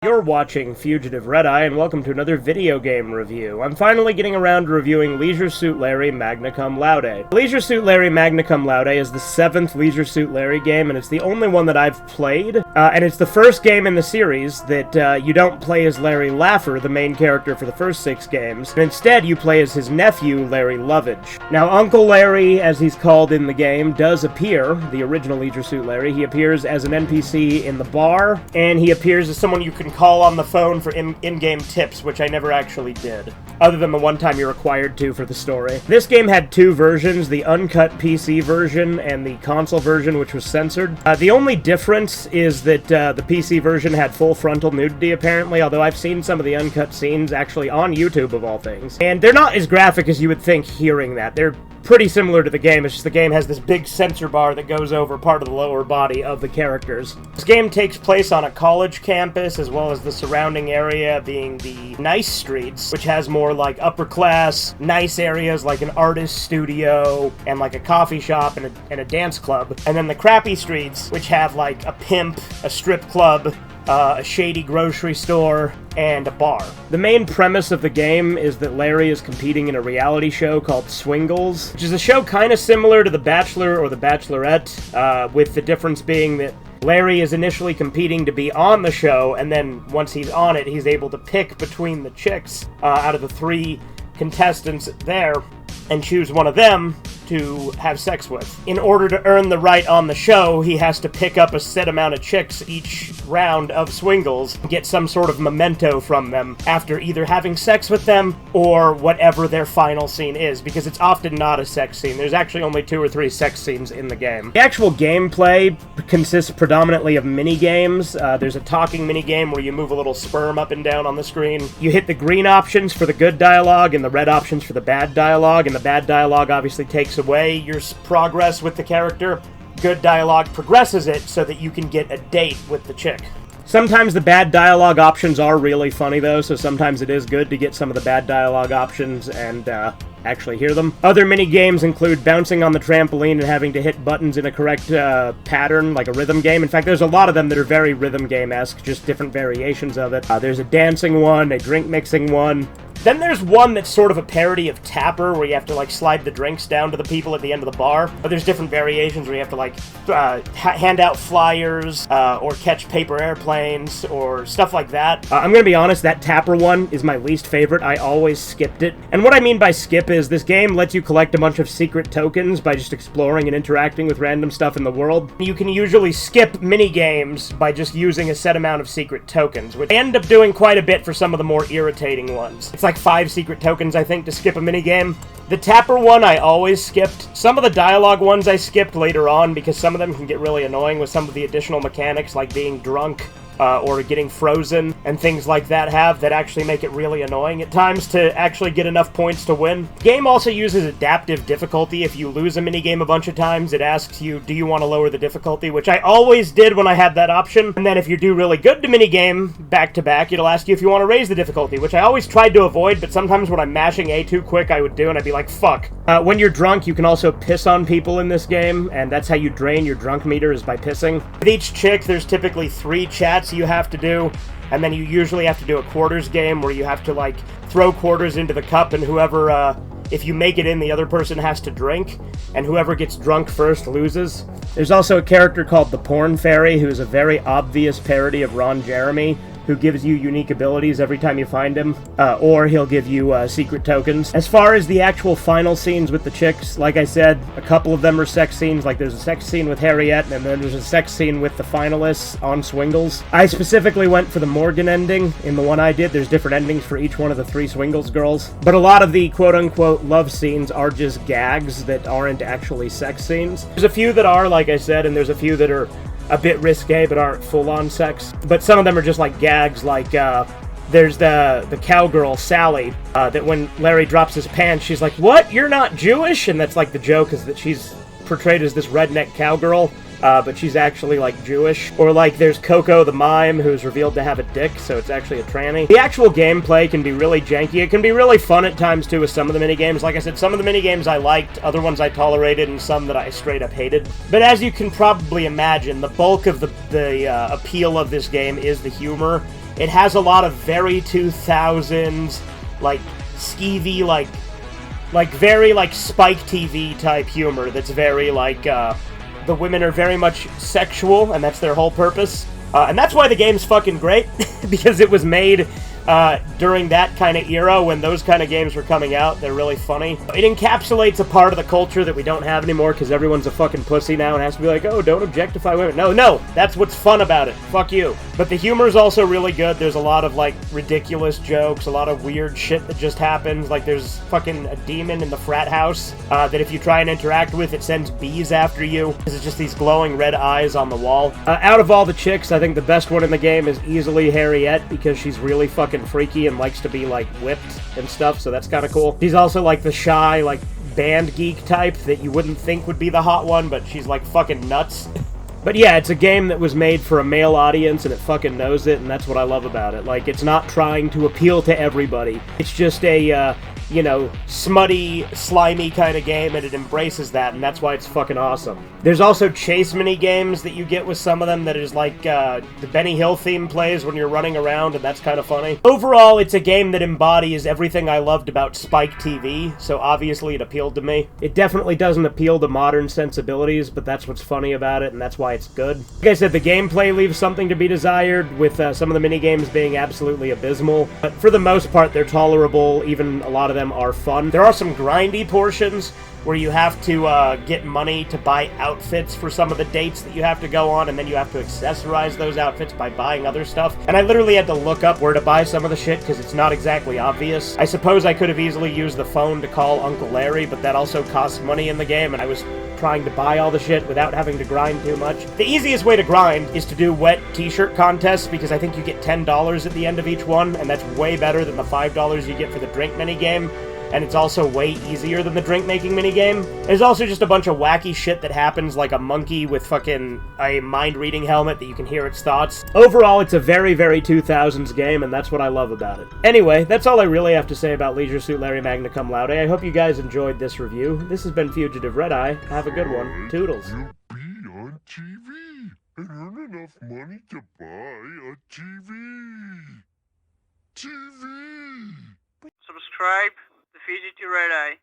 You're watching Fugitive Red-Eye, and welcome to another video game review. I'm finally getting around to reviewing Leisure Suit Larry Magna Cum Laude. Leisure Suit Larry Magna Cum Laude is the 7th Leisure Suit Larry game, and it's the only one that I've played. And it's the first game in the series that you don't play as Larry Laffer, the main character for the first 6 games, and instead you play as his nephew, Larry Lovage. Now, Uncle Larry, as he's called in the game, does appear, the original Leisure Suit Larry. He appears as an NPC in the bar, and he appears as someone you can call on the phone for in-game tips, which I never actually did, other than the one time you're required to for the story. This game had 2 versions, the uncut PC version and the console version, which was censored. The only difference is that the PC version had full frontal nudity, apparently, although I've seen some of the uncut scenes actually on YouTube, of all things. And they're not as graphic as you would think hearing that. They're pretty similar to the game, it's just the game has this big censor bar that goes over part of the lower body of the characters. This game takes place on a college campus, as well as the surrounding area being the nice streets, which has more like upper class, nice areas like an artist studio, and like a coffee shop and a dance club. And then the crappy streets, which have like a pimp, a strip club, a shady grocery store, and a bar. The main premise of the game is that Larry is competing in a reality show called Swingles, which is a show kind of similar to The Bachelor or The Bachelorette, with the difference being that Larry is initially competing to be on the show, and then once he's on it, he's able to pick between the chicks out of the 3 contestants there and choose one of them to have sex with. In order to earn the right on the show, he has to pick up a set amount of chicks each round of Swingles and get some sort of memento from them after either having sex with them or whatever their final scene is, because it's often not a sex scene. There's actually only 2 or 3 sex scenes in the game. The actual gameplay consists predominantly of mini-games. There's a talking mini-game where you move a little sperm up and down on the screen. You hit the green options for the good dialogue and the red options for the bad dialogue, and the bad dialogue obviously takes away your progress with the character. Good dialogue progresses it so that you can get a date with the chick. Sometimes the bad dialogue options are really funny, though, so sometimes it is good to get some of the bad dialogue options and actually hear them. Other mini-games include bouncing on the trampoline and having to hit buttons in a correct pattern, like a rhythm game. In fact, there's a lot of them that are very rhythm game-esque, just different variations of it. There's a dancing one, a drink mixing one. Then there's one that's sort of a parody of Tapper, where you have to, like, slide the drinks down to the people at the end of the bar. But there's different variations where you have to, like, hand out flyers, or catch paper airplanes, or stuff like that. I'm gonna be honest, that Tapper one is my least favorite. I always skipped it. And what I mean by skip is this game lets you collect a bunch of secret tokens by just exploring and interacting with random stuff in the world. You can usually skip mini-games by just using a set amount of secret tokens, which I end up doing quite a bit for some of the more irritating ones. It's like 5 secret tokens, I think, to skip a minigame. The Tapper one I always skipped. Some of the dialogue ones I skipped later on because some of them can get really annoying with some of the additional mechanics, like being drunk or getting frozen, and things like that actually make it really annoying at times to actually get enough points to win. The game also uses adaptive difficulty. If you lose a minigame a bunch of times, it asks you, do you want to lower the difficulty, which I always did when I had that option. And then if you do really good to minigame back-to-back, it'll ask you if you want to raise the difficulty, which I always tried to avoid, but sometimes when I'm mashing A too quick, I would do, and I'd be like, fuck. When you're drunk, you can also piss on people in this game, and that's how you drain your drunk meter, is by pissing. With each chick, there's typically 3 chats you have to do, and then you usually have to do a quarters game where you have to, like, throw quarters into the cup, and whoever, if you make it in, the other person has to drink, and whoever gets drunk first loses. There's also a character called the Porn Fairy, who is a very obvious parody of Ron Jeremy, who gives you unique abilities every time you find him, or he'll give you secret tokens. As far as the actual final scenes with the chicks, like I said, a couple of them are sex scenes. Like there's a sex scene with Harriet, and then there's a sex scene with the finalists on Swingles. I specifically went for the Morgan ending. In the one I did, there's different endings for each one of the 3 Swingles girls. But a lot of the quote-unquote love scenes are just gags that aren't actually sex scenes. There's a few that are, like I said, and there's a few that are a bit risque but aren't full-on sex. But some of them are just like gags, like there's the cowgirl, Sally, that when Larry drops his pants, she's like, "What? You're not Jewish?" And that's like the joke, is that she's portrayed as this redneck cowgirl, but she's actually, like, Jewish. Or, like, there's Coco the Mime, who's revealed to have a dick, so it's actually a tranny. The actual gameplay can be really janky. It can be really fun at times, too, with some of the minigames. Like I said, some of the minigames I liked, other ones I tolerated, and some that I straight up hated. But as you can probably imagine, the bulk of the appeal of this game is the humor. It has a lot of very 2000s, like, skeevy, like very, like, Spike TV type humor that's very, like, the women are very much sexual, and that's their whole purpose. And that's why the game's fucking great, because it was made during that kind of era when those kind of games were coming out. They're really funny. It encapsulates a part of the culture that we don't have anymore because everyone's a fucking pussy now and has to be like, oh, don't objectify women. No, that's what's fun about it. Fuck you. But the humor's also really good. There's a lot of, like, ridiculous jokes, a lot of weird shit that just happens. Like, there's fucking a demon in the frat house that if you try and interact with, it sends bees after you. It's just these glowing red eyes on the wall. Out of all the chicks, I think the best one in the game is easily Harriet because she's really fucking freaky and likes to be, like, whipped and stuff, so that's kind of cool. She's also, like, the shy, like, band geek type that you wouldn't think would be the hot one, but she's, like, fucking nuts. But yeah, it's a game that was made for a male audience, and it fucking knows it, and that's what I love about it. Like, it's not trying to appeal to everybody. It's just a, you know, smutty, slimy kind of game, and it embraces that, and that's why it's fucking awesome. There's also chase mini-games that you get with some of them that is like, the Benny Hill theme plays when you're running around, and that's kind of funny. Overall, it's a game that embodies everything I loved about Spike TV, so obviously it appealed to me. It definitely doesn't appeal to modern sensibilities, but that's what's funny about it, and that's why it's good. Like I said, the gameplay leaves something to be desired, with some of the mini-games being absolutely abysmal, but for the most part, they're tolerable. Even a lot of them are fun. There are some grindy portions where you have to get money to buy outfits for some of the dates that you have to go on, and then you have to accessorize those outfits by buying other stuff. And I literally had to look up where to buy some of the shit because it's not exactly obvious. I suppose I could have easily used the phone to call Uncle Larry, but that also costs money in the game, and I was trying to buy all the shit without having to grind too much. The easiest way to grind is to do wet t-shirt contests, because I think you get $10 at the end of each one, and that's way better than the $5 you get for the drink minigame. And it's also way easier than the drink-making minigame. There's also just a bunch of wacky shit that happens, like a monkey with fucking a mind-reading helmet that you can hear its thoughts. Overall, it's a very, very 2000s game, and that's what I love about it. Anyway, that's all I really have to say about Leisure Suit Larry Magna Cum Laude. I hope you guys enjoyed this review. This has been Fugitive Red Eye. Have a good one. Toodles. You'll be on TV and earn enough money to buy a TV. TV. Subscribe to Fugitive Red Eye.